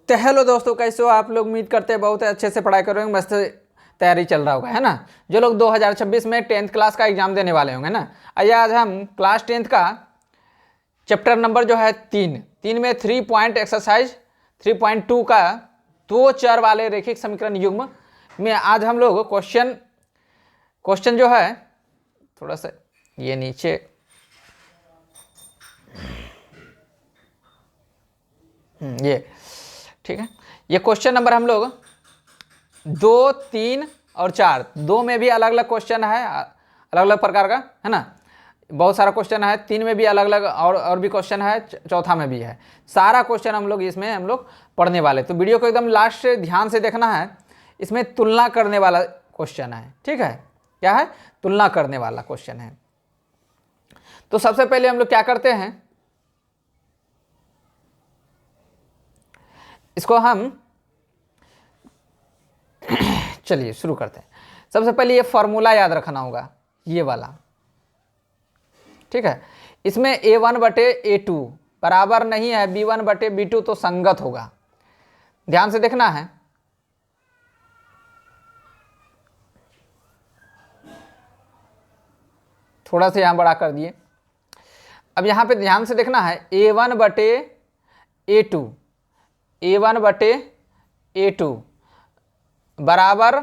तो हेलो दोस्तों, कैसे हो आप लोग। उम्मीद करते हैं बहुत अच्छे से पढ़ाई करोगे, मस्त तैयारी चल रहा होगा, है ना। जो लोग 2026 में 10th क्लास का एग्जाम देने वाले होंगे ना, आइए आज हम क्लास 10th का चैप्टर नंबर जो है तीन में 3 पॉइंट एक्सरसाइज 3.2 का दो चर वाले रैखिक समीकरण युग्म में आज हम लोग क्वेश्चन जो है थोड़ा सा ये नीचे ये ठीक है। ये क्वेश्चन नंबर हम लोग 2, 3 और 4 दो में भी अलग अलग क्वेश्चन है, अलग अलग प्रकार का, है ना। बहुत सारा क्वेश्चन है, 3 में भी अलग अलग और भी क्वेश्चन है, चौथा में भी है। सारा क्वेश्चन हम लोग पढ़ने वाले। तो वीडियो को एकदम लास्ट से ध्यान से देखना है। इसमें तुलना करने वाला क्वेश्चन है, ठीक है। क्या है? तुलना करने वाला क्वेश्चन है। तो सबसे पहले हम लोग क्या करते हैं, इसको हम चलिए शुरू करते हैं। सबसे पहले ये फॉर्मूला याद रखना होगा, ये वाला, ठीक है। इसमें a1/a2 बराबर नहीं है b1/b2, तो संगत होगा। ध्यान से देखना है। थोड़ा सा यहां बड़ा कर दिए। अब यहां पे ध्यान से देखना है, a1/a2 बराबर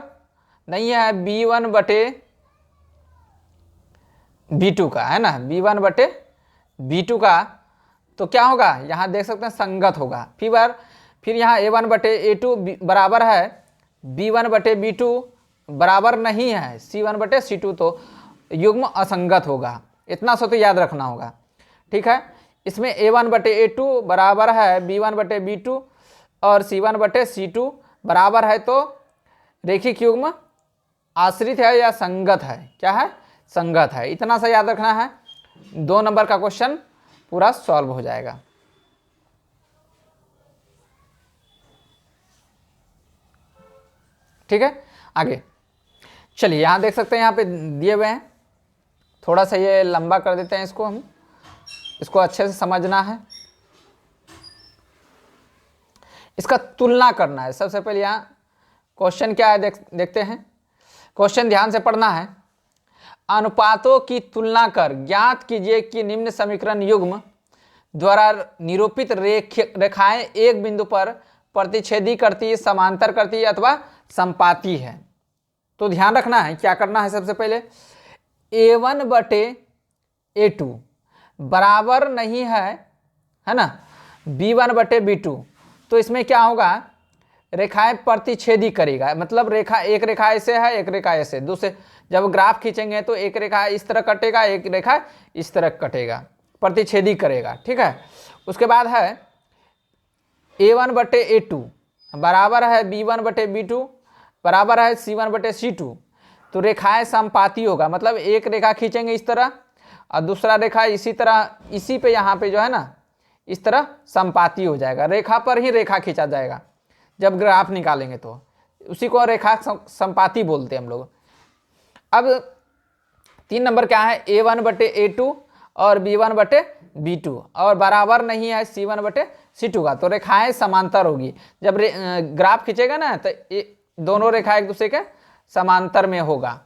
नहीं है b1/b2 का, है ना। b1/b2 का तो क्या होगा, यहां देख सकते हैं संगत होगा। फिर यहाँ a1/a2 बराबर है b1/b2 बराबर नहीं है c1/c2, तो युग्म असंगत होगा। इतना सा तो याद रखना होगा, ठीक है। इसमें a1/a2 बराबर है b1/b2 और c1/c2 बराबर है, तो रैखिक युग्म आश्रित है या संगत है। क्या है? संगत है। इतना सा याद रखना है, 2 नंबर का क्वेश्चन पूरा सॉल्व हो जाएगा। ठीक है, आगे चलिए। यहां देख सकते हैं, यहां पे दिए हुए हैं। थोड़ा सा ये लंबा कर देते हैं, इसको अच्छे से समझना है। इसका तुलना करना है। सबसे पहले यहां क्वेश्चन क्या है देखते हैं। क्वेश्चन ध्यान से पढ़ना है। अनुपातों की तुलना कर ज्ञात कीजिए कि निम्न समीकरण युग्म द्वारा निरूपित रेखाएं एक बिंदु पर प्रतिच्छेदी करती, समांतर करती अथवा संपाती है। तो ध्यान रखना है, क्या करना है। सबसे पहले a1/a2 बराबर नहीं है ना b1/b2, तो इसमें क्या होगा, रेखाएं प्रतिच्छेदी करेगा। मतलब एक रेखा ऐसे है, एक रेखा ऐसे। दूसरे जब ग्राफ खींचेंगे तो एक रेखा इस तरह कटेगा, एक रेखा इस तरह कटेगा, प्रतिच्छेदी करेगा, ठीक है। उसके बाद है a1/a2 बराबर है b1/b2 बराबर है c1/c2, तो रेखाएं संपाती होगा। मतलब एक रेखा खींचेंगे इस तरह और दूसरा रेखा इसी तरह, इसी पे यहाँ पे जो है ना इस तरह संपाती हो जाएगा। रेखा पर ही रेखा खींचा जाएगा जब ग्राफ निकालेंगे, तो उसी को रेखा संपाती बोलते हैं हम लोग। अब 3 नंबर क्या है, a1/a2 और b1/b2 और बराबर नहीं है c1/c2 का, तो रेखाएं समांतर होगी। जब ग्राफ खींचेगा ना तो दोनों रेखा एक दूसरे के समांतर में होगा।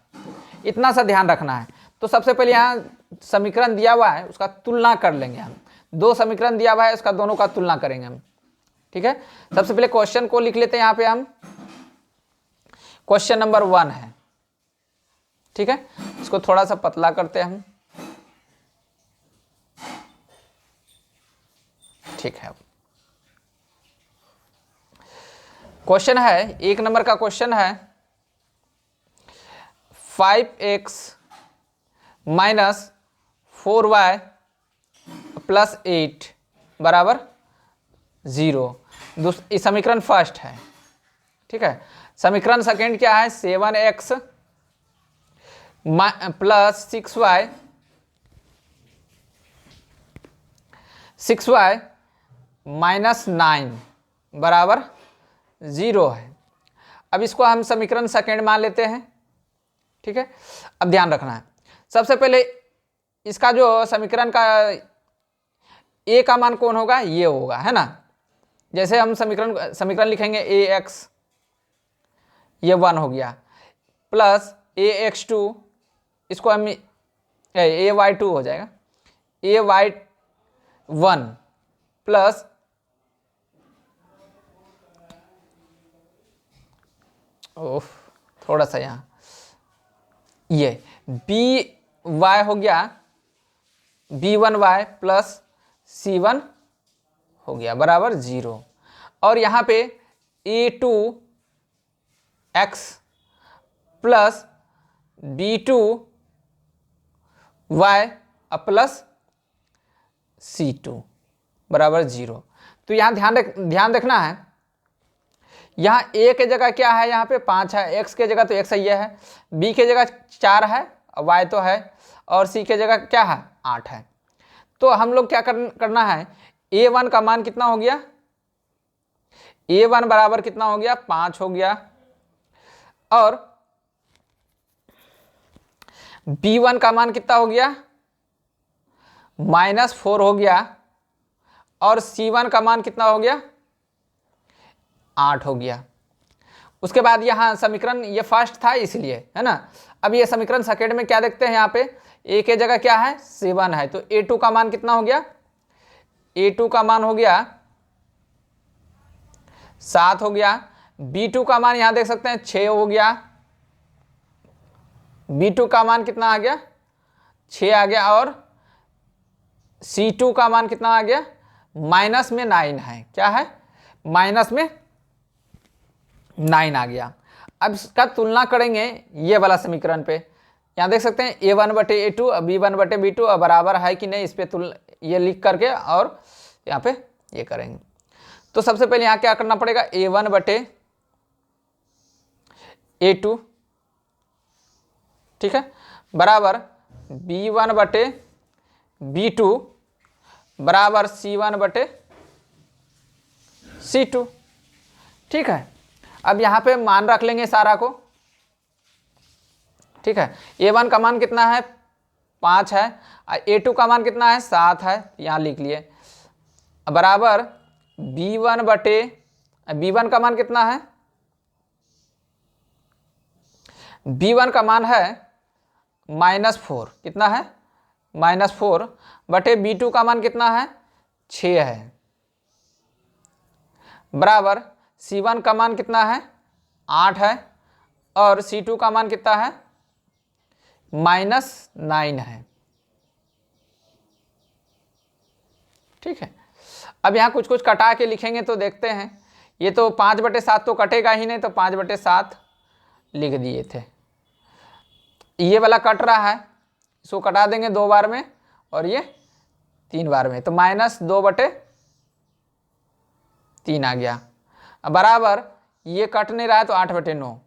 इतना सा ध्यान रखना है। तो सबसे पहले यहाँ समीकरण दिया हुआ है, उसका तुलना कर लेंगे हम। 2 समीकरण दिया हुआ है, उसका दोनों का तुलना करेंगे हम, ठीक है। सबसे पहले क्वेश्चन को लिख लेते हैं। यहाँ पे हम क्वेश्चन नंबर 1 है, ठीक है। इसको थोड़ा सा पतला करते हैं हम, ठीक है। क्वेश्चन है, 1 नंबर का क्वेश्चन है 5x - 4y + 8 बराबर 0। समीकरण फर्स्ट है, ठीक है। समीकरण सेकंड क्या है, 7x + 6y - 9 बराबर 0 है। अब इसको हम समीकरण सेकंड मान लेते हैं, ठीक है। अब ध्यान रखना है, सबसे पहले इसका जो समीकरण का ए का मान कौन होगा, ये होगा, है ना। जैसे हम समीकरण लिखेंगे ए एक्स, ये 1 हो गया, प्लस ए एक्स टू, इसको हम ए वाई टू हो जाएगा, ए वाई 1 प्लस थोड़ा सा यहाँ ये बी वाई हो गया, b1y प्लस c1 हो गया बराबर 0, और यहाँ पे a2x plus b2y plus c2 बराबर 0। तो यहाँ ध्यान रखना है, यहाँ a के जगह क्या है, यहाँ पे 5 है, x के जगह तो x ये है, b के जगह 4 है, y तो है, और c के जगह क्या है 8 है। तो हम लोग क्या करना है, a1 का मान कितना हो गया, a1 बराबर कितना हो गया 5 हो गया, और b1 का मान कितना हो गया -4 हो गया, और c1 का मान कितना हो गया 8 हो गया। उसके बाद यहाँ समीकरण ये फर्स्ट था इसलिए, है ना। अब ये समीकरण सेकेंड में क्या देखते हैं, यहाँ पे a के जगह क्या है 7 है, तो a2 का मान कितना हो गया, a2 का मान हो गया 7 हो गया, b2 का मान यहाँ देख सकते हैं 6 हो गया, b2 का मान कितना आ गया 6 आ गया, और c2 का मान कितना आ गया माइनस में 9 है, क्या है माइनस में 9 आ गया। अब इसका तुलना करेंगे ये वाला समीकरण पे, यहाँ देख सकते हैं a1 बटे a2 b1 बटे b2 बराबर है कि नहीं, इस पे ये लिख करके और यहाँ पे ये करेंगे। तो सबसे पहले यहाँ क्या करना पड़ेगा, a1 बटे a2, ठीक है, बराबर b1 बटे b2 बराबर c1 बटे c2, ठीक है। अब यहाँ पे मान रख लेंगे सारा को, ठीक है। a1 का मान कितना है 5 है, a2 का मान कितना है 7 है, यहाँ लिख लिए, बराबर b1 बटे b1 का मान कितना है, b1 का मान है -4, कितना है -4 बटे b2 का मान कितना है 6 है, बराबर c1 का मान कितना है 8 है, और c2 का मान कितना है -9 है, ठीक है। अब यहाँ कुछ कुछ कटा के लिखेंगे तो देखते हैं, ये तो 5/7 तो कटेगा ही नहीं, तो 5/7 लिख दिए थे, ये वाला कट रहा है, इसको कटा देंगे 2 बार में, और ये 3 बार में, तो -2/3 आ गया, बराबर ये कट नहीं रहा है तो 8/9,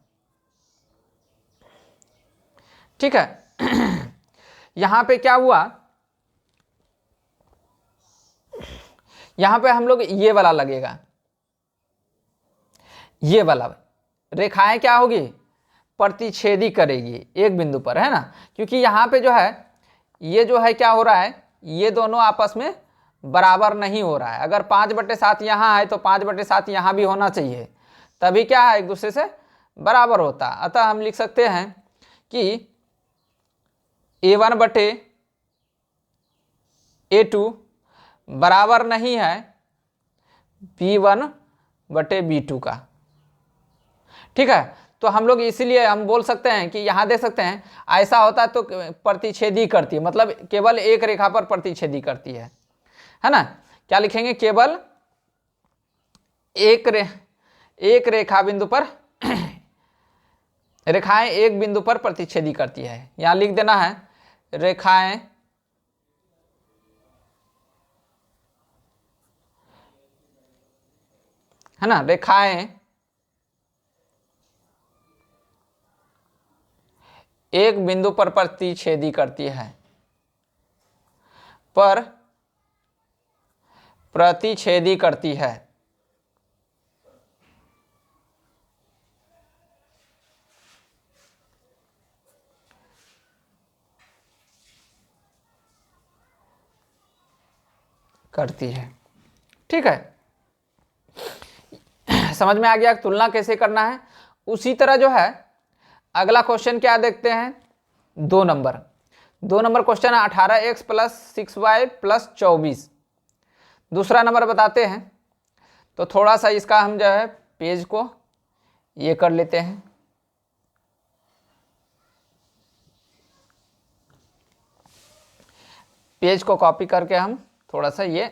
ठीक है। यहां पे क्या हुआ, यहां पे हम लोग ये वाला लगेगा, ये वाला रेखाएं क्या होगी प्रतिच्छेदी करेगी एक बिंदु पर, है ना, क्योंकि यहां पे जो है ये जो है क्या हो रहा है, ये दोनों आपस में बराबर नहीं हो रहा है। अगर 5/7 यहाँ है तो 5/7 यहाँ भी होना चाहिए, तभी क्या है एक दूसरे से बराबर होता। अतः हम लिख सकते हैं कि a1 बटे a2 बराबर नहीं है b1 बटे b2 का, ठीक है। तो हम लोग इसीलिए हम बोल सकते हैं कि यहाँ देख सकते हैं ऐसा होता है तो प्रतिच्छेदी करती है, मतलब केवल एक रेखा पर प्रतिच्छेदी करती है ना। क्या लिखेंगे, केवल एक रेखा बिंदु पर रेखाएं एक बिंदु पर प्रतिच्छेदी करती है, यहां लिख देना है रेखाएं है ना, रेखाएं एक बिंदु पर प्रतिच्छेदी करती है, पर प्रतिच्छेदी करती है, ठीक है। समझ में आ गया तुलना कैसे करना है। उसी तरह जो है अगला क्वेश्चन क्या देखते हैं, 2 नंबर क्वेश्चन है 18x प्लस 6y प्लस 24। दूसरा नंबर बताते हैं, तो थोड़ा सा इसका हम जो है पेज को ये कर लेते हैं, पेज को कॉपी करके हम थोड़ा सा ये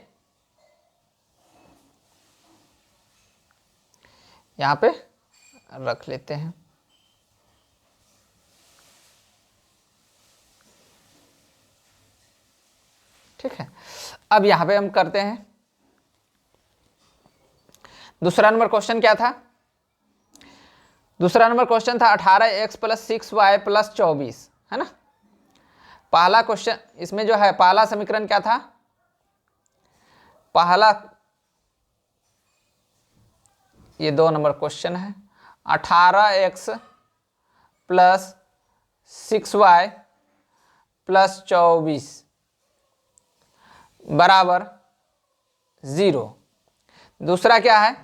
यहाँ पे रख लेते हैं। ठीक है, अब यहाँ पे हम करते हैं दूसरा नंबर क्वेश्चन क्या था। दूसरा नंबर क्वेश्चन था 18x प्लस 6y प्लस 24, है ना। पहला क्वेश्चन इसमें जो है पहला समीकरण क्या था, पहला ये 2 नंबर क्वेश्चन है 18x प्लस 6y प्लस 24 बराबर 0। दूसरा क्या है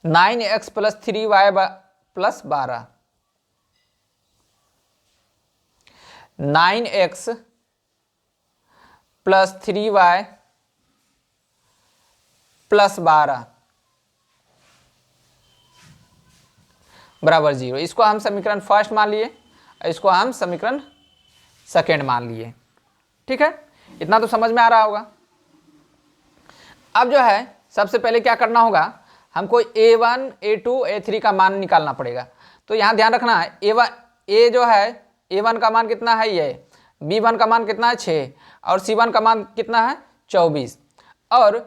9x plus 3y plus 12, 9x plus 3y plus 12 बराबर 0। इसको हम समीकरण फर्स्ट मान लिए, इसको हम समीकरण सेकेंड मान लिए। ठीक है, इतना तो समझ में आ रहा होगा। अब जो है सबसे पहले क्या करना होगा, हमको a1 a2 a3 का मान निकालना पड़ेगा। तो यहाँ ध्यान रखना है a जो है a1 का मान कितना है, ये b1 का मान कितना है 6 और c1 का मान कितना है 24 और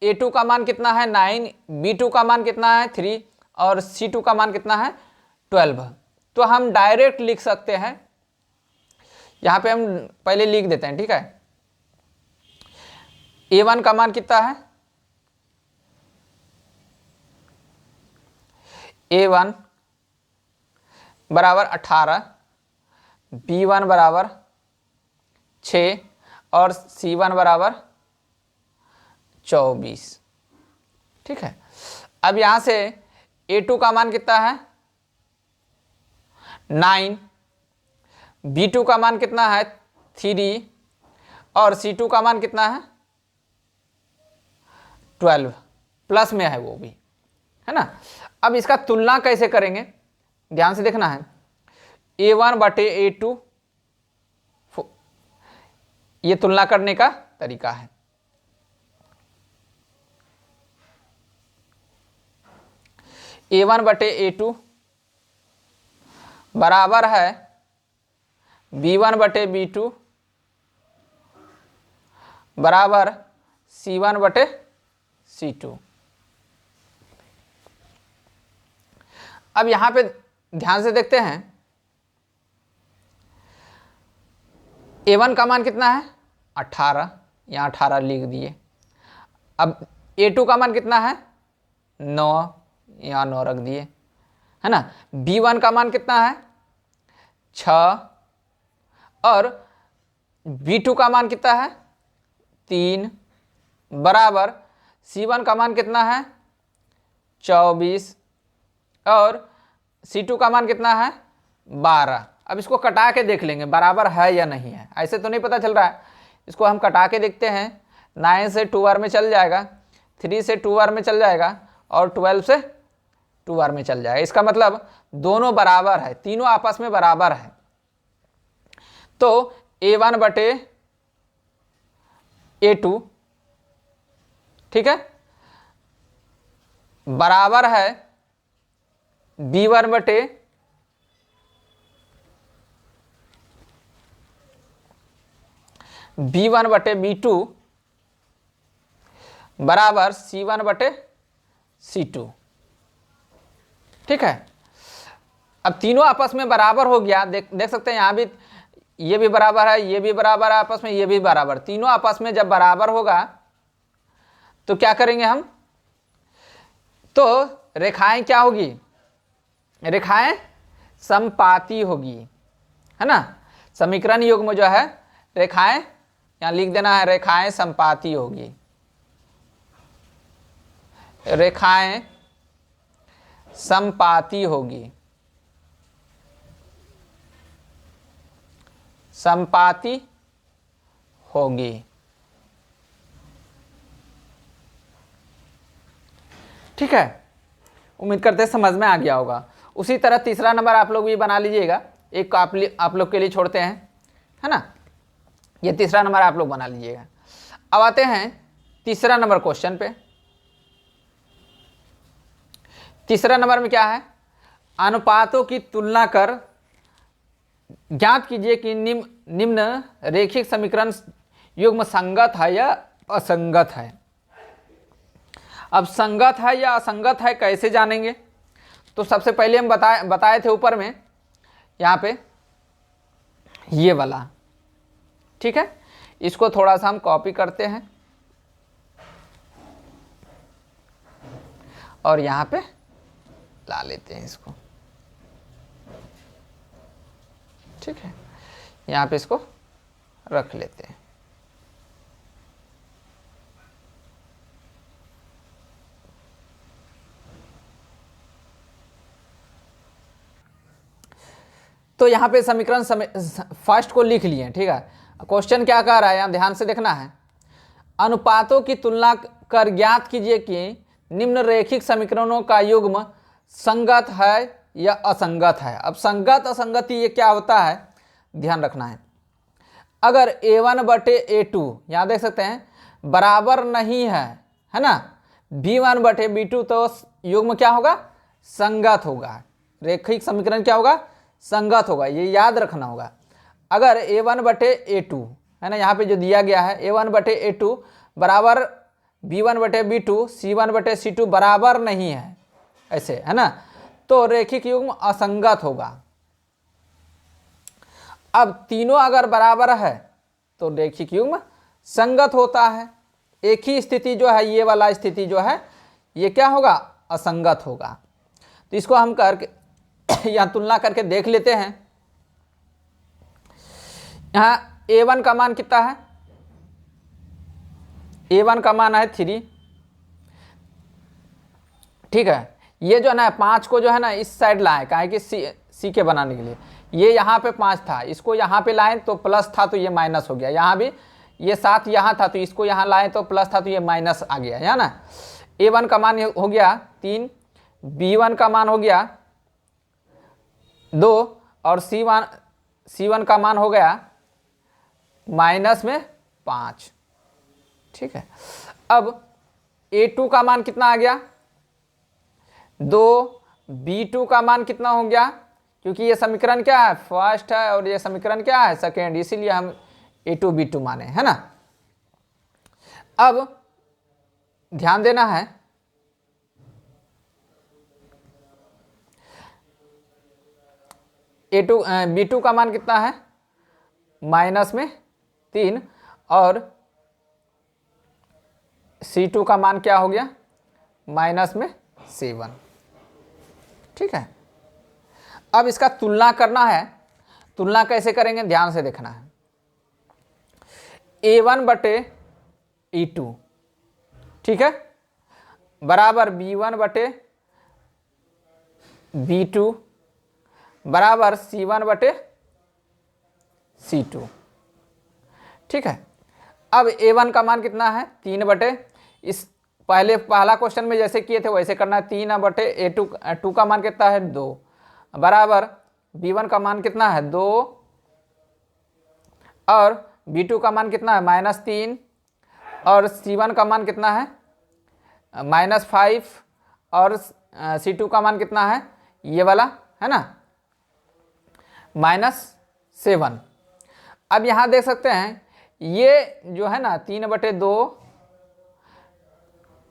a2 का मान कितना है 9, b2 का मान कितना है 3 और c2 का मान कितना है 12। तो हम डायरेक्ट लिख सकते हैं, यहाँ पे हम पहले लिख देते हैं। ठीक है, a1 का मान कितना है, a1 बराबर 18, b1 बराबर 6 और c1 बराबर 24। ठीक है, अब यहाँ से a2 का मान कितना है 9, b2 का मान कितना है 3 और c2 का मान कितना है 12, प्लस में है वो भी, है ना। अब इसका तुलना कैसे करेंगे, ध्यान से देखना है। a1 बटे a2 ये तुलना करने का तरीका है। a1 बटे a2 बराबर है b1 बटे b2 बराबर c1 बटे c2। अब यहां पे ध्यान से देखते हैं, a1 का मान कितना है 18, यहाँ 18 लिख दिए। अब a2 का मान कितना है 9, यहाँ 9 रख दिए, है ना। b1 का मान कितना है 6 और b2 का मान कितना है 3 बराबर c1 का मान कितना है 24 और c2 का मान कितना है 12। अब इसको कटा के देख लेंगे बराबर है या नहीं है, ऐसे तो नहीं पता चल रहा है। इसको हम कटा के देखते हैं, 9 से 2 बार में चल जाएगा, 3 से 2 बार में चल जाएगा और 12 से 2 बार में चल जाएगा। इसका मतलब दोनों बराबर है, तीनों आपस में बराबर है। तो a1 बटे a2 ठीक है बराबर है b1 बटे b2 बराबर c1 बटे c2। ठीक है, अब तीनों आपस में बराबर हो गया। देख सकते हैं यहाँ भी ये भी बराबर है, ये भी बराबर है आपस में, ये भी बराबर। तीनों आपस में जब बराबर होगा तो क्या करेंगे हम, तो रेखाएं क्या होगी, रेखाएं समपाती होगी, है ना। समीकरण युग्म जो है रेखाएं यहाँ लिख देना है, रेखाएं समपाती होगी। रेखाएं समपाती होगी, समपाती होगी। ठीक है, उम्मीद करते हैं समझ में आ गया होगा। उसी तरह तीसरा नंबर आप लोग भी बना लीजिएगा, एक आप लोग के लिए छोड़ते हैं, है ना। ये तीसरा नंबर आप लोग बना लीजिएगा। अब आते हैं तीसरा नंबर क्वेश्चन पे। तीसरा नंबर में क्या है, अनुपातों की तुलना कर ज्ञात कीजिए कि निम्न रेखिक समीकरण युग्म संगत है या असंगत है। अब संगत है या असंगत है कैसे जानेंगे, तो सबसे पहले हम बताए थे ऊपर में यहाँ पे ये वाला। ठीक है, इसको थोड़ा सा हम कॉपी करते हैं और यहाँ पे ला लेते हैं इसको। ठीक है, यहाँ पे इसको रख लेते हैं। तो यहाँ पे समीकरण फर्स्ट को लिख लिए। ठीक है, क्वेश्चन क्या कह रहा है, यहाँ ध्यान से देखना है। अनुपातों की तुलना कर ज्ञात कीजिए कि निम्न रेखिक समीकरणों का युग्म संगत है या असंगत है। अब संगत असंगति ये क्या होता है, ध्यान रखना है। अगर a1 बटे a2 यहाँ देख सकते हैं बराबर नहीं है ना, b1 बटे b2, तो युग्म क्या होगा, संगत होगा। रेखिक समीकरण क्या होगा, संगत होगा, ये याद रखना होगा। अगर a1 बटे a2 है ना, यहाँ पे जो दिया गया है a1 बटे a2 बराबर b1 बटे b2, c1 बटे c2 बराबर नहीं है, ऐसे है ना, तो रेखिक युग्म असंगत होगा। अब तीनों अगर बराबर है तो रेखिक युग्म संगत होता है। एक ही स्थिति जो है, ये वाला स्थिति जो है, ये क्या होगा, असंगत होगा। तो इसको हम करके यहाँ तुलना करके देख लेते हैं। यहाँ a1 का मान कितना है, a1 का मान है 3। ठीक है, ये जो है ना 5 को जो है ना इस साइड लाए, काहे कि सी के बनाने के लिए। ये यहाँ पे 5 था, इसको यहाँ पे लाएं तो प्लस था तो ये माइनस हो गया। यहाँ भी ये 7 यहाँ था तो इसको यहाँ लाएं तो प्लस था तो ये माइनस आ गया, है ना। a1 का मान हो गया 3, b1 का मान हो गया 2 और c1 का मान हो गया माइनस में 5। ठीक है, अब a2 का मान कितना आ गया 2, b2 का मान कितना हो गया, क्योंकि ये समीकरण क्या है, फर्स्ट है और ये समीकरण क्या है, सेकेंड, इसीलिए हम a2 b2 माने, है ना। अब ध्यान देना है, a2 b2 का मान कितना है, माइनस में 3, और c2 का मान क्या हो गया, माइनस में 7। ठीक है, अब इसका तुलना करना है। तुलना कैसे करेंगे, ध्यान से देखना है। a1 बटे e2, ठीक है, बराबर b1 बटे b2 बराबर c1 बटे c2। ठीक है, अब a1 का मान कितना है 3 बटे, इस पहला क्वेश्चन में जैसे किए थे वैसे करना है। 3 बटे a2 का मान कितना है 2 बराबर b1 का मान कितना है 2 और b2 का मान कितना है -3 और c1 का मान कितना है -5 और c2 का मान कितना है ये वाला, है ना, -7। अब यहाँ देख सकते हैं ये जो है ना 3/2,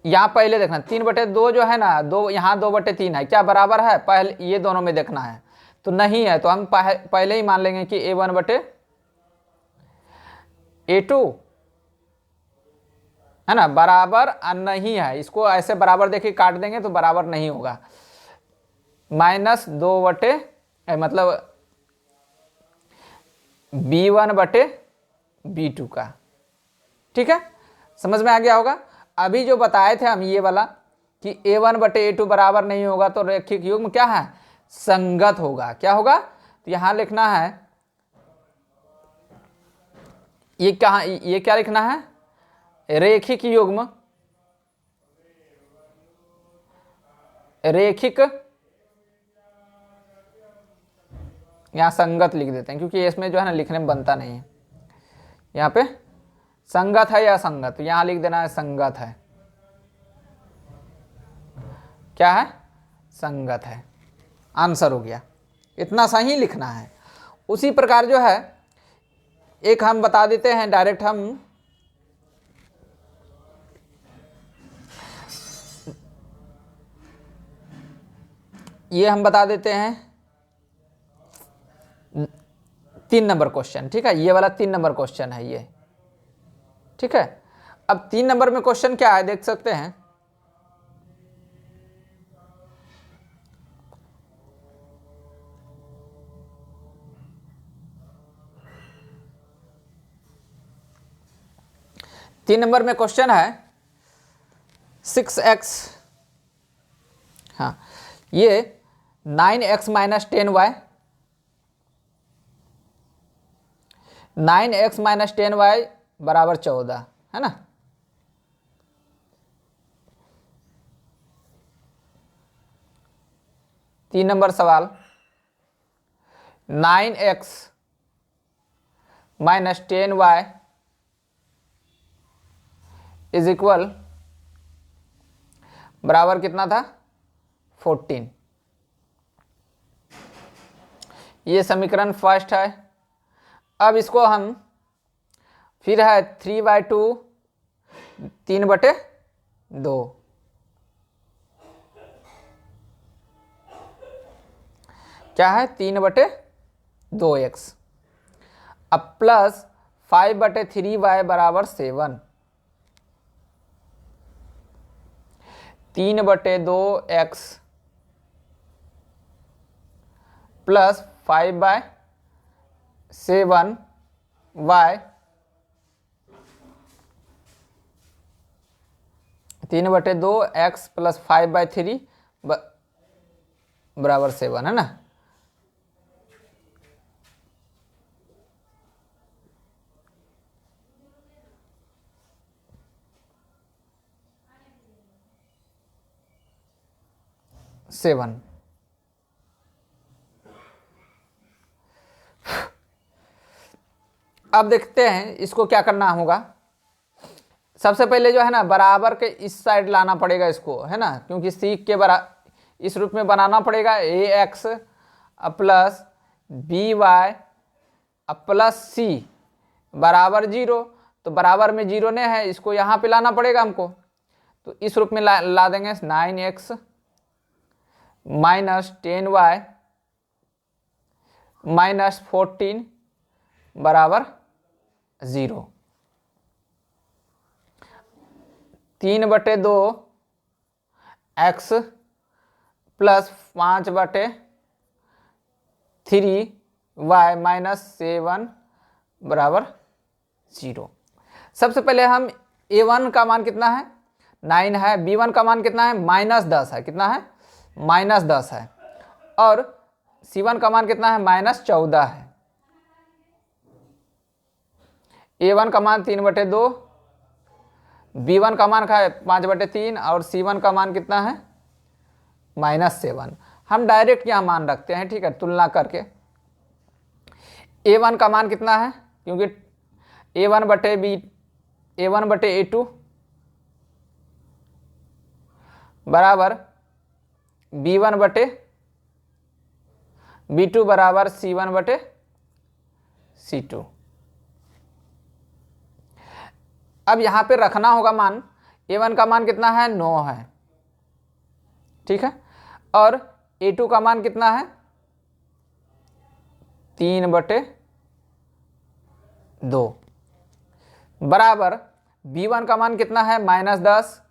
यहाँ पहले देखना 3/2 जो है ना 2, यहाँ 2/3 है, क्या बराबर है, पहले ये दोनों में देखना है, तो नहीं है, तो हम पहले ही मान लेंगे कि a1 बटे a2 है ना बराबर नहीं है। इसको ऐसे बराबर देखिए काट देंगे तो बराबर नहीं होगा, -2 बटे मतलब b1 बटे b2 का। ठीक है, समझ में आ गया होगा। अभी जो बताए थे हम ये वाला, कि a1/a2 बराबर नहीं होगा तो रैखिक युग्म क्या है, संगत होगा। क्या होगा, तो यहां लिखना है, ये क्या लिखना है, रैखिक युग्म, रैखिक, यहां संगत लिख देते हैं क्योंकि इसमें जो है ना लिखने में बनता नहीं है। यहाँ पे संगत है या असंगत, तो यहां लिख देना है संगत है। क्या है, संगत है, आंसर हो गया। इतना सही लिखना है। उसी प्रकार जो है एक हम बता देते हैं डायरेक्ट, हम ये हम बता देते हैं 3 नंबर क्वेश्चन। ठीक है, ये वाला 3 नंबर क्वेश्चन है ये। ठीक है, अब 3 नंबर में क्वेश्चन क्या है देख सकते हैं। तीन नंबर में क्वेश्चन है 6x, हाँ ये 9x minus 10y, 9x minus 10y बराबर 14 है ना। तीन नंबर सवाल 9x minus 10y is equal बराबर कितना था, 14। ये समीकरण फर्स्ट है। अब इसको हम फिर है 3/2 3/2, क्या है 3/2x, अब प्लस 5/3y बराबर 7, 3/2x plus 5/7y, 3/2x plus 5/3 बराबर 7 है ना। सेवन, अब देखते हैं इसको क्या करना होगा। सबसे पहले जो है ना बराबर के इस साइड लाना पड़ेगा इसको, है ना, क्योंकि सीक के इस रूप में बनाना पड़ेगा। ax plus by plus c बराबर 0, तो बराबर में 0 ने है, इसको यहाँ पे लाना पड़ेगा हमको, तो इस रूप में ला देंगे 9x माइनस 10y माइनस 14 बराबर 0, 3/2x प्लस 5/3y माइनस 7 बराबर 0। सबसे पहले हम a1 का मान कितना है, 9 है, b1 का मान कितना है, -10 है, कितना है, -10 है, और c1 का मान कितना है, -14 है। a1 का मान 3/2, b1 का मान का है 5/3 और c1 का मान कितना है, -7। हम डायरेक्ट यहाँ मान रखते हैं, ठीक है, तुलना करके। a1 का मान कितना है, क्योंकि a1/a2 बराबर b1/b2 बराबर c1/c2। अब यहां पे रखना होगा मान, a1 का मान कितना है, 9 है, ठीक है, और a2 का मान कितना है, 3/2 बराबर b1 का मान कितना है, -10,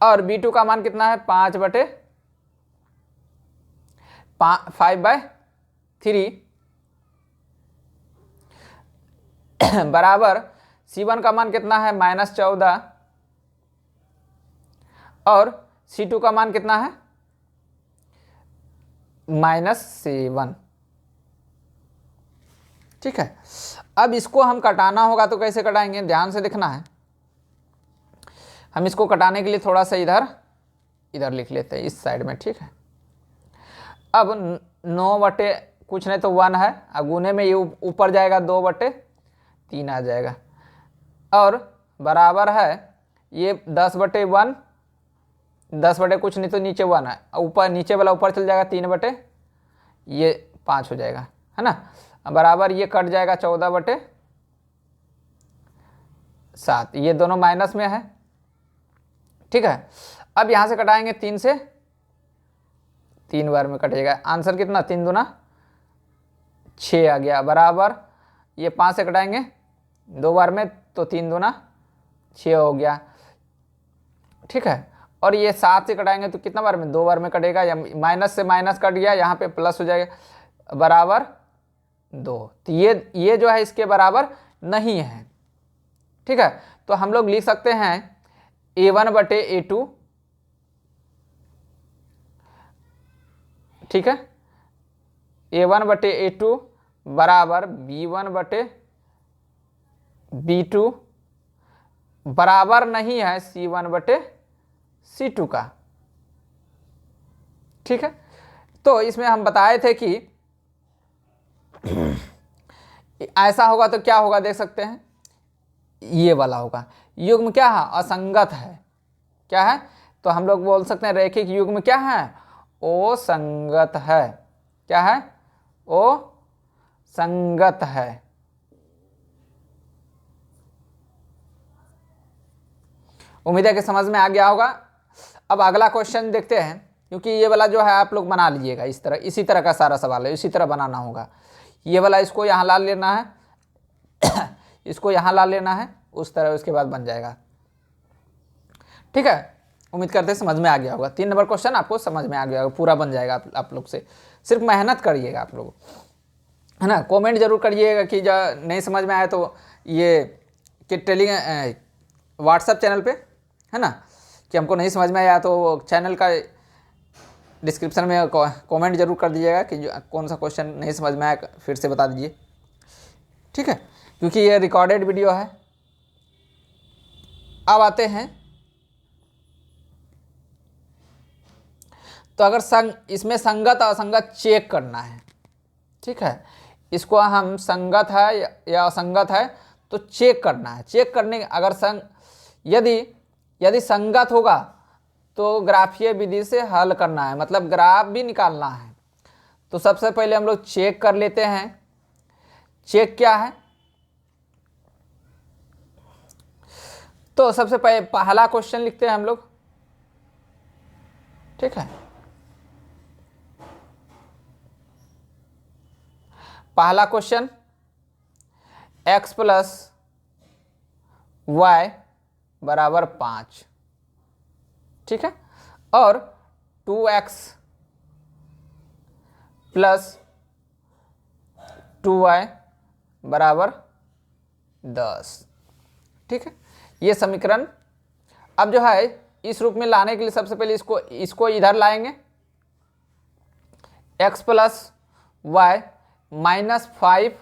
और b2 का मान कितना है, 5/3 बराबर c1 का मान कितना है, -14, और C2 का मान कितना है -7। ठीक है, अब इसको हम कटाना होगा तो कैसे कटाएंगे, ध्यान से देखना है। हम इसको कटाने के लिए थोड़ा सा इधर लिख लेते हैं इस साइड में। ठीक है, अब 9 बटे कुछ नहीं तो 1 है, अब गुने में ये ऊपर जाएगा 2/3 आ जाएगा, और बराबर है ये 10/1, 10 बटे कुछ नहीं तो नीचे 1 है, ऊपर नीचे वाला ऊपर चल जाएगा 3/5 हो जाएगा, है ना। बराबर ये कट जाएगा 14/7, ये दोनों माइनस में है। ठीक है, अब यहाँ से कटाएंगे 3 से, 3 बार में कटेगा। आंसर कितना, 3 दूना 6 आ गया, बराबर ये 5 से कटाएंगे 2 बार में तो 3 दूना 6 हो गया। ठीक है, और ये 7 से कटाएंगे तो कितना बार में, 2 बार में कटेगा, या माइनस से माइनस कट गया, यहाँ पे प्लस हो जाएगा, बराबर 2। तो ये जो है इसके बराबर नहीं है। ठीक है, तो हम लोग लिख सकते हैं A1/A2, ठीक है, A1/A2 बराबर B1/B2 बराबर नहीं है C1/C2 का। ठीक है, तो इसमें हम बताए थे कि ऐसा होगा तो क्या होगा, देख सकते हैं, ये वाला होगा। युग्म क्या है, असंगत है। क्या है, तो हम लोग बोल सकते हैं रैखिक युग्म क्या है, ओ संगत है। क्या है, ओ संगत है। उम्मीद है कि समझ में आ गया होगा। अब अगला क्वेश्चन देखते हैं, क्योंकि ये वाला जो है आप लोग बना लीजिएगा इस तरह, इसी तरह का सारा सवाल है, इसी तरह बनाना होगा। ये वाला इसको यहाँ ला लेना है इसको यहाँ ला लेना है, उस तरह, उसके बाद बन जाएगा। ठीक है, उम्मीद करते हैं समझ में आ गया होगा। 3 नंबर क्वेश्चन आपको समझ में आ गया होगा, पूरा बन जाएगा आप लोग से। सिर्फ मेहनत करिएगा आप लोग, है ना। कमेंट जरूर करिएगा कि जो नहीं समझ में आया तो ये कि व्हाट्सएप चैनल पे, है ना, कि हमको नहीं समझ में आया तो चैनल का डिस्क्रिप्शन में कमेंट जरूर कर दीजिएगा कि जो कौन सा क्वेश्चन नहीं समझ में आया फिर से बता दीजिए। ठीक है, क्योंकि ये रिकॉर्डेड वीडियो है। अब आते हैं, तो अगर इसमें संगत असंगत चेक करना है। ठीक है, इसको हम संगत है या असंगत है तो चेक करना है। चेक करने अगर यदि संगत होगा तो ग्राफीय विधि से हल करना है, मतलब ग्राफ भी निकालना है। तो सबसे पहले हम लोग चेक कर लेते हैं। चेक क्या है, तो सबसे पहला क्वेश्चन लिखते हैं हम लोग। ठीक है, पहला क्वेश्चन x + y = 5। ठीक है, और 2x + 2y = 10। ठीक है, ये समीकरण अब जो है इस रूप में लाने के लिए सबसे पहले इसको इधर लाएंगे। x + y -5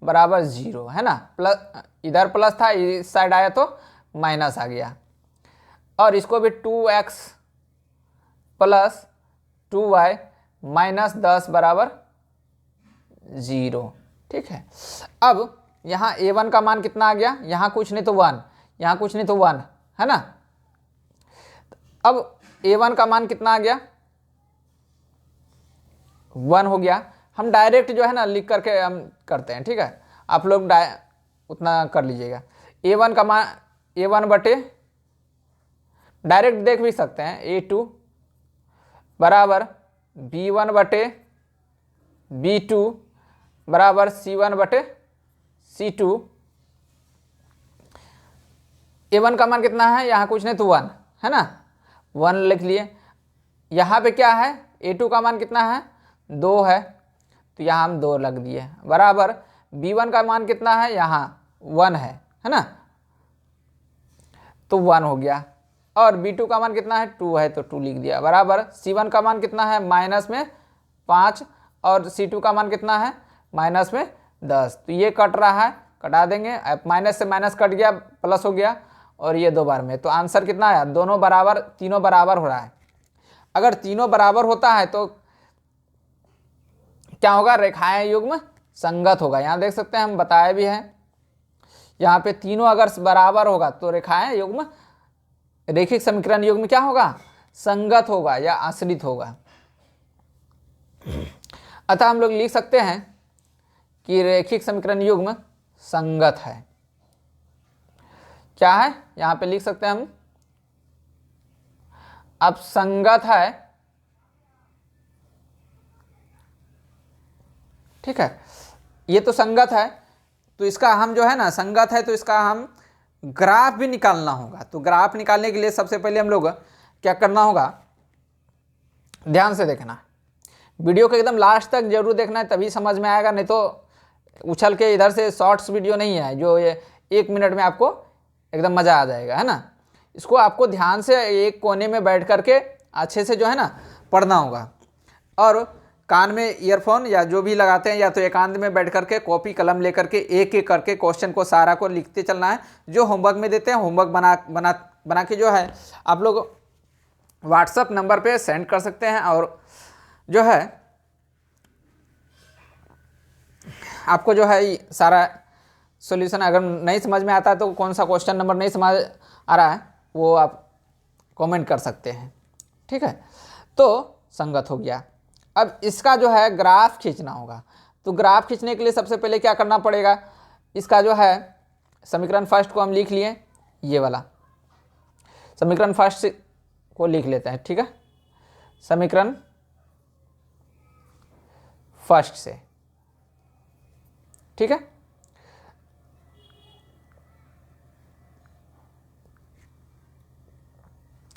= 0, है ना। प्लस इधर प्लस था, इस साइड आया तो माइनस आ गया। और इसको भी 2x + 2y -10 = 0। ठीक है, अब यहाँ a1 का मान कितना आ गया, यहाँ कुछ नहीं तो 1, यहाँ कुछ नहीं तो 1, है ना। अब a1 का मान कितना आ गया, 1 हो गया। हम डायरेक्ट जो है ना लिख करके हम करते हैं। ठीक है, आप लोग उतना कर लीजिएगा। a1 का मान a1/, डायरेक्ट देख भी सकते हैं, a2 बराबर b1/b2 बराबर c1/c2। a1 का मान कितना है, यहाँ कुछ नहीं तो 1, है ना, 1 लिख लिए। यहाँ पे क्या है, a2 का मान कितना है, 2 है, तो यहाँ हम 2 लग दिए, बराबर b1 का मान कितना है, यहाँ 1 है ना, तो 1 हो गया। और B2 का मान कितना है 2 है तो 2 लिख दिया, बराबर C1 का मान कितना है माइनस में 5 और C2 का मान कितना है माइनस में 10। तो ये कट रहा है, कटा देंगे, अब माइनस से माइनस कट गया, प्लस हो गया और ये 2 बार में। तो आंसर कितना आया, दोनों बराबर, तीनों बराबर हो रहा है। अगर तीनों बराबर होता है तो क्या होगा, रेखाएं युग्म संगत होगा। यहाँ देख सकते हैं, हम बताए भी हैं, यहाँ पे तीनों अगर बराबर होगा तो रेखाएं युग्म, रेखिक समीकरण युग्म क्या होगा, संगत होगा या आश्रित होगा। अतः हम लोग लिख सकते हैं कि रेखिक समीकरण युग्म संगत है। क्या है, यहां पे लिख सकते हैं हम, अब संगत है, ठीक है, ये तो संगत है, तो इसका हम जो है ना, संगत है तो इसका हम ग्राफ भी निकालना होगा। तो ग्राफ निकालने के लिए सबसे पहले हम लोग क्या करना होगा, ध्यान से देखना, वीडियो को एकदम लास्ट तक जरूर देखना है, तभी समझ में आएगा, नहीं तो उछल के इधर से शॉर्ट्स वीडियो नहीं है जो ये 1 मिनट में आपको एकदम मज़ा आ जाएगा, है ना। इसको आपको ध्यान से एक कोने में बैठ करके अच्छे से जो है ना पढ़ना होगा, और कान में ईयरफोन या जो भी लगाते हैं, या तो एकांत में बैठ करके कॉपी कलम लेकर के एक एक करके क्वेश्चन को सारा को लिखते चलना है। जो होमवर्क में देते हैं, होमवर्क बना के जो है आप लोग व्हाट्सएप नंबर पे सेंड कर सकते हैं, और जो है आपको जो है सारा सॉल्यूशन, अगर नहीं समझ में आता है तो कौन सा क्वेश्चन नंबर नहीं समझ आ रहा है वो आप कमेंट कर सकते हैं, ठीक है। तो संगत हो गया। अब इसका जो है ग्राफ खींचना होगा। तो ग्राफ खींचने के लिए सबसे पहले क्या करना पड़ेगा, इसका जो है समीकरण फर्स्ट को हम लिख लिए, ये वाला समीकरण फर्स्ट को लिख लेते हैं, ठीक है, समीकरण फर्स्ट से, ठीक है।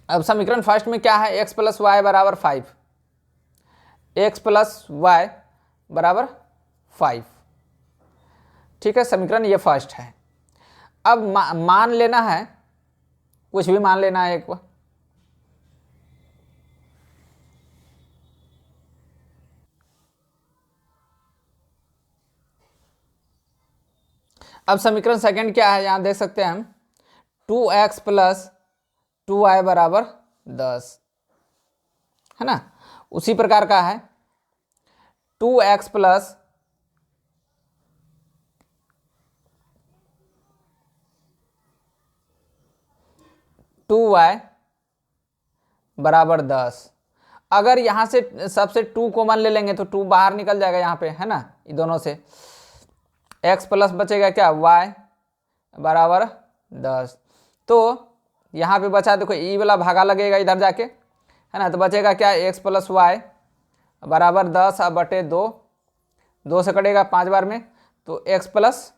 अब समीकरण फर्स्ट में क्या है, x प्लस वाई बराबर 5, x प्लस वाई बराबर 5, ठीक है, समीकरण ये फर्स्ट है। अब मान लेना है, कुछ भी मान लेना है एक बार, अब समीकरण सेकंड क्या है, यहां देख सकते हैं हम 2x प्लस 2y बराबर 10, है ना। उसी प्रकार का है 2x प्लस 2y बराबर 10। अगर यहाँ से सबसे 2 कॉमन ले लेंगे तो 2 बाहर निकल जाएगा यहाँ पे, है ना, ये दोनों से x प्लस बचेगा क्या, y बराबर 10। तो यहाँ पे बचा, देखो ई वाला भागा लगेगा इधर जाके, है ना, तो बचेगा क्या, x प्लस वाई बराबर 10 अब बटे 2, 2 से कटेगा 5 बार में, तो x प्लस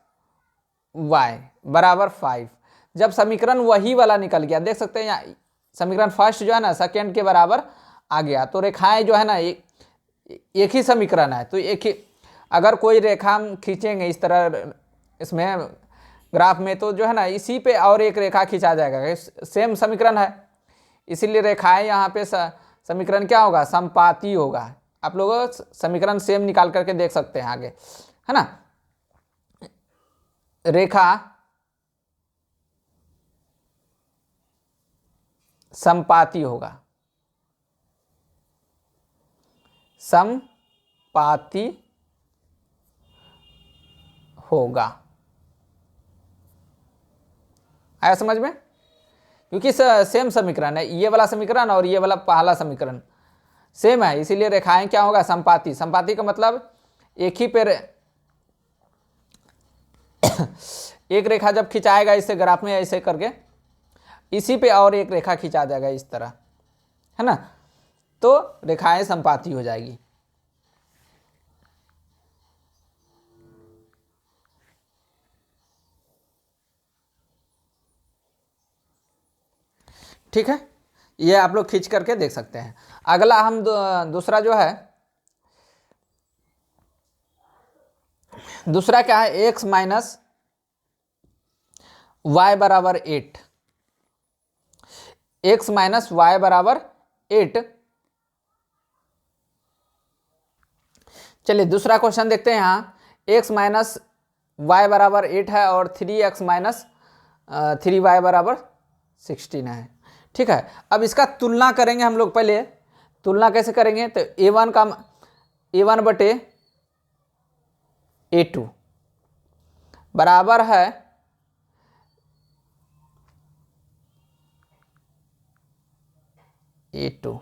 वाई बराबर 5। जब समीकरण वही वाला निकल गया, देख सकते हैं यहाँ समीकरण फर्स्ट जो है ना सेकेंड के बराबर आ गया, तो रेखाएं जो है ना एक ही समीकरण है, तो एक ही, अगर कोई रेखा हम खींचेंगे इस तरह इसमें ग्राफ में, तो जो है ना इसी पे और एक रेखा खींचा जाएगा, सेम समीकरण है, इसीलिए रेखाएं यहाँ पे समीकरण क्या होगा, समपाती होगा। आप लोग समीकरण सेम निकाल करके देख सकते हैं आगे, है ना। रेखा समपाती होगा, समपाती होगा, आया समझ में, क्योंकि सेम समीकरण है, ये वाला समीकरण और ये वाला पहला समीकरण सेम है, इसीलिए रेखाएं क्या होगा, समपाती। समपाती का मतलब एक ही पे एक रेखा जब खिंचाएगा इसे ग्राफ में ऐसे करके, इसी पे और एक रेखा खिंचा जाएगा इस तरह, है ना, तो रेखाएं समपाती हो जाएगी। ठीक है, ये आप लोग खींच करके देख सकते हैं। अगला हम दूसरा जो है, दूसरा क्या है, x माइनस वाई बराबर 8। x माइनस वाई बराबर 8। चलिए दूसरा क्वेश्चन देखते हैं। यहाँ x माइनस वाई बराबर 8 है और 3x माइनस 3y बराबर 16 है। ठीक है, अब इसका तुलना करेंगे हम लोग। पहले तुलना कैसे करेंगे, तो a1 बटे a2 बराबर है a2,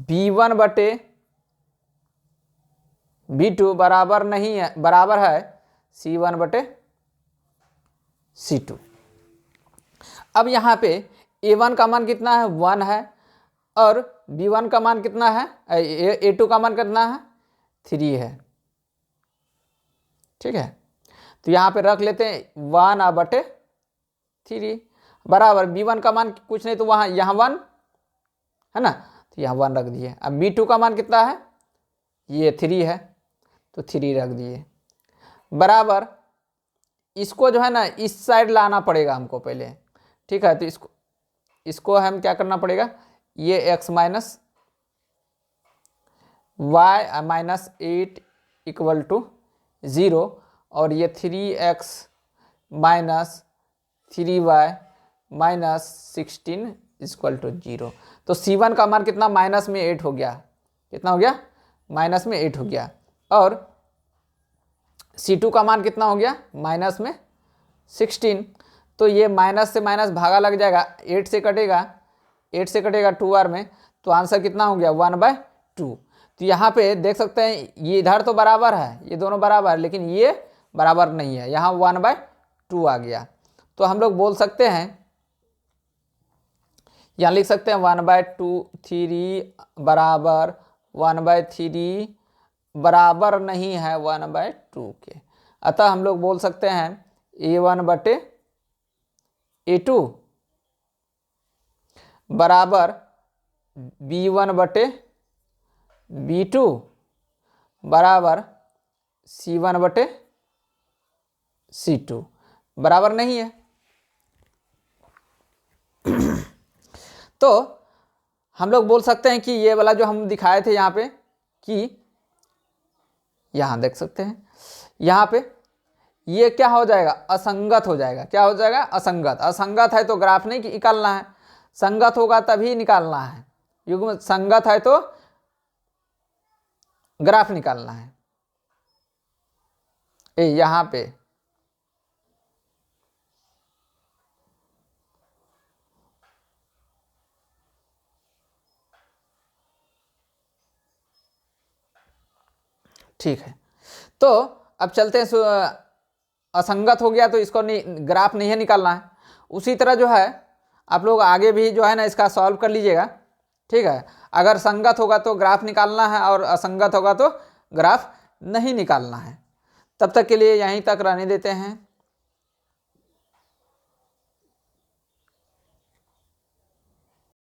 b1 बटे b2 बराबर नहीं है, बराबर है c1 बटे c2। अब यहाँ पे a1 का मान कितना है, 1 है, और b1 का मान कितना है, a2 का मान कितना है, 3 है। ठीक है, तो यहाँ पे रख लेते हैं 1 बटे 3 बराबर b1 का मान कुछ नहीं तो वहाँ यहाँ 1 है ना, तो यहाँ 1 रख दिए। अब b2 का मान कितना है, ये 3 है, तो 3 रख दिए बराबर। इसको जो है ना इस साइड लाना पड़ेगा हमको पहले। ठीक है, तो इसको हम क्या करना पड़ेगा, ये x minus y minus 8 equal to 0 और ये 3x minus 3y minus 16 equal to 0। तो c1 का मान कितना, माइनस में 8 हो गया। कितना हो गया, माइनस में 8 हो गया। और c2 का मान कितना हो गया, माइनस में 16। तो ये माइनस से माइनस भागा लग जाएगा, 8 से कटेगा 2r में, तो आंसर कितना हो गया, 1/2। तो यहाँ पे देख सकते हैं ये इधर तो बराबर है, ये दोनों बराबर है, लेकिन ये बराबर नहीं है, यहाँ 1/2 आ गया। तो हम लोग बोल सकते हैं, यहाँ लिख सकते हैं 1/2, 3 बराबर 1/3 बराबर नहीं है 1/2 के। अतः हम लोग बोल सकते हैं a1 बटे a2 बराबर b1 बटे b2 बराबर c1 बटे c2 बराबर नहीं है। तो हम लोग बोल सकते हैं कि ये वाला जो हम दिखाए थे यहाँ पे, कि यहाँ देख सकते हैं यहाँ पे ये क्या हो जाएगा, असंगत हो जाएगा। क्या हो जाएगा, असंगत। असंगत है तो ग्राफ नहीं निकालना है, संगत होगा तभी निकालना है। युग्म संगत है तो ग्राफ निकालना है। यहाँ पे ठीक है, तो अब चलते हैं। असंगत हो गया तो इसको ग्राफ नहीं है निकालना है। उसी तरह जो है आप लोग आगे भी जो है ना इसका सॉल्व कर लीजिएगा। ठीक है, अगर संगत होगा तो ग्राफ निकालना है और असंगत होगा तो ग्राफ नहीं निकालना है। तब तक के लिए यहीं तक रहने देते हैं।